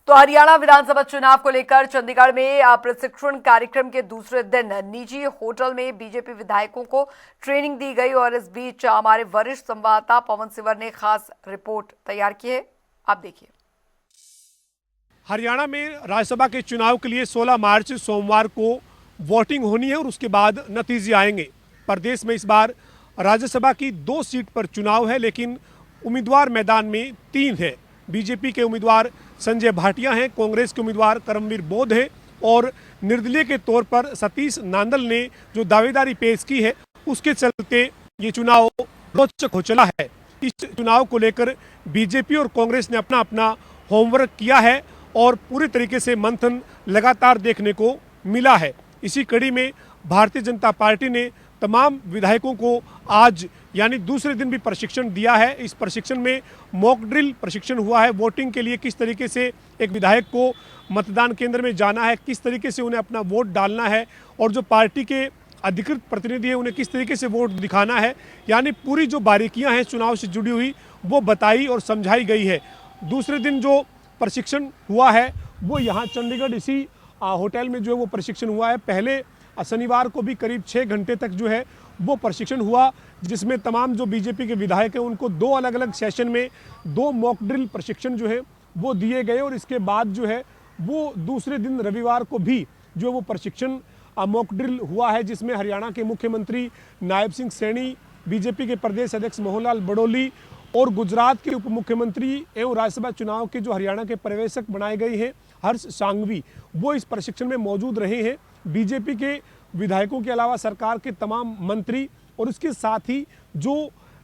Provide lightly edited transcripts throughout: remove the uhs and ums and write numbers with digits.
तो हरियाणा विधानसभा चुनाव को लेकर चंडीगढ़ में प्रशिक्षण कार्यक्रम के दूसरे दिन निजी होटल में बीजेपी विधायकों को ट्रेनिंग दी गई और इस बीच हमारे वरिष्ठ संवाददाता पवन सिवर ने खास रिपोर्ट तैयार की है। आप देखिए। हरियाणा में राज्यसभा के चुनाव के लिए 16 मार्च सोमवार को वोटिंग होनी है और उसके बाद नतीजे आएंगे। प्रदेश में इस बार राज्यसभा की 2 सीट पर चुनाव है, लेकिन उम्मीदवार मैदान में 3 है। बीजेपी के उम्मीदवार संजय भाटिया हैं, कांग्रेस के उम्मीदवार करमवीर बोध हैं और निर्दलीय के तौर पर सतीश नांदल ने जो दावेदारी पेश की है, उसके चलते ये चुनाव रोचक हो चला है। इस चुनाव को लेकर बीजेपी और कांग्रेस ने अपना अपना होमवर्क किया है और पूरी तरीके से मंथन लगातार देखने को मिला है। इसी कड़ी में भारतीय जनता पार्टी ने तमाम विधायकों को आज यानी दूसरे दिन भी प्रशिक्षण दिया है। इस प्रशिक्षण में मॉक ड्रिल प्रशिक्षण हुआ है। वोटिंग के लिए किस तरीके से एक विधायक को मतदान केंद्र में जाना है, किस तरीके से उन्हें अपना वोट डालना है और जो पार्टी के अधिकृत प्रतिनिधि हैं उन्हें किस तरीके से वोट दिखाना है, यानी पूरी जो बारीकियां हैं चुनाव से जुड़ी हुई वो बताई और समझाई गई है। दूसरे दिन जो प्रशिक्षण हुआ है वो यहाँ चंडीगढ़ इसी होटल में जो है वो प्रशिक्षण हुआ है। पहले शनिवार को भी करीब 6 घंटे तक जो है वो प्रशिक्षण हुआ, जिसमें तमाम जो बीजेपी के विधायक हैं उनको 2 अलग अलग सेशन में 2 मॉक ड्रिल प्रशिक्षण जो है वो दिए गए और इसके बाद जो है वो दूसरे दिन रविवार को भी जो वो प्रशिक्षण मॉक ड्रिल हुआ है, जिसमें हरियाणा के मुख्यमंत्री नायब सिंह सैनी, बीजेपी के प्रदेश अध्यक्ष मोहन लाल बड़ौली और गुजरात के उप मुख्यमंत्री एवं राज्यसभा चुनाव के जो हरियाणा के पर्यवेक्षक बनाए गए हैं हर्ष सांघवी, वो इस प्रशिक्षण में मौजूद रहे हैं। बीजेपी के विधायकों के अलावा सरकार के तमाम मंत्री और इसके साथ ही जो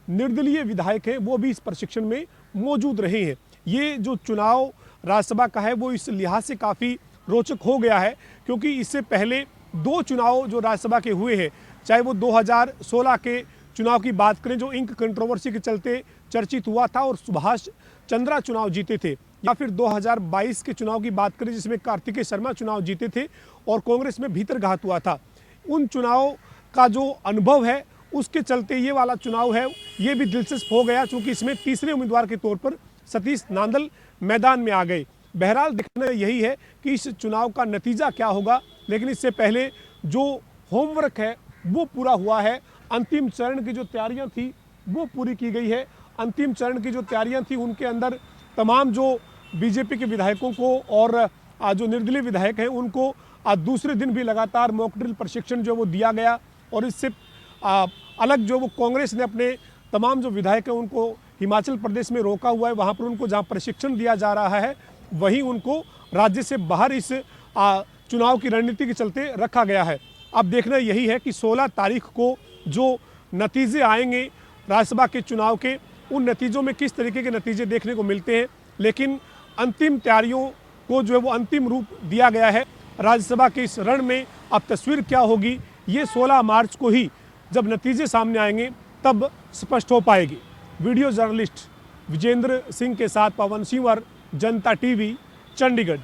निर्दलीय विधायक हैं वो भी इस प्रशिक्षण में मौजूद रहे हैं। ये जो चुनाव राज्यसभा का है वो इस लिहाज से काफ़ी रोचक हो गया है, क्योंकि इससे पहले 2 चुनाव जो राज्यसभा के हुए हैं, चाहे वो 2016 के चुनाव की बात करें जो इंक कंट्रोवर्सी के चलते चर्चित हुआ था और सुभाष चंद्रा चुनाव जीते थे, या फिर 2022 के चुनाव की बात करें जिसमें कार्तिकेय शर्मा चुनाव जीते थे और कांग्रेस में भीतरघात हुआ था। उन चुनाव का जो अनुभव है उसके चलते ये वाला चुनाव है ये भी दिलचस्प हो गया, क्योंकि इसमें तीसरे उम्मीदवार के तौर पर सतीश नांदल मैदान में आ गए। बहरहाल देखना यही है कि इस चुनाव का नतीजा क्या होगा, लेकिन इससे पहले जो होमवर्क है वो पूरा हुआ है। अंतिम चरण की जो तैयारियां थी वो पूरी की गई है। अंतिम चरण की जो तैयारियां थी उनके अंदर तमाम जो बीजेपी के विधायकों को और जो निर्दलीय विधायक हैं उनको दूसरे दिन भी लगातार मॉक ड्रिल प्रशिक्षण जो वो दिया गया और इससे अलग जो वो कांग्रेस ने अपने तमाम जो विधायक हैं उनको हिमाचल प्रदेश में रोका हुआ है। वहाँ पर उनको जहाँ प्रशिक्षण दिया जा रहा है वहीं उनको राज्य से बाहर इस चुनाव की रणनीति के चलते रखा गया है। अब देखना यही है कि 16 तारीख को जो नतीजे आएंगे राज्यसभा के चुनाव के, उन नतीजों में किस तरीके के नतीजे देखने को मिलते हैं, लेकिन अंतिम तैयारियों को जो है वो अंतिम रूप दिया गया है। राज्यसभा के इस रण में अब तस्वीर क्या होगी ये 16 मार्च को ही जब नतीजे सामने आएंगे तब स्पष्ट हो पाएगी। वीडियो जर्नलिस्ट विजेंद्र सिंह के साथ पवन सिंवर, जनता टीवी, चंडीगढ़।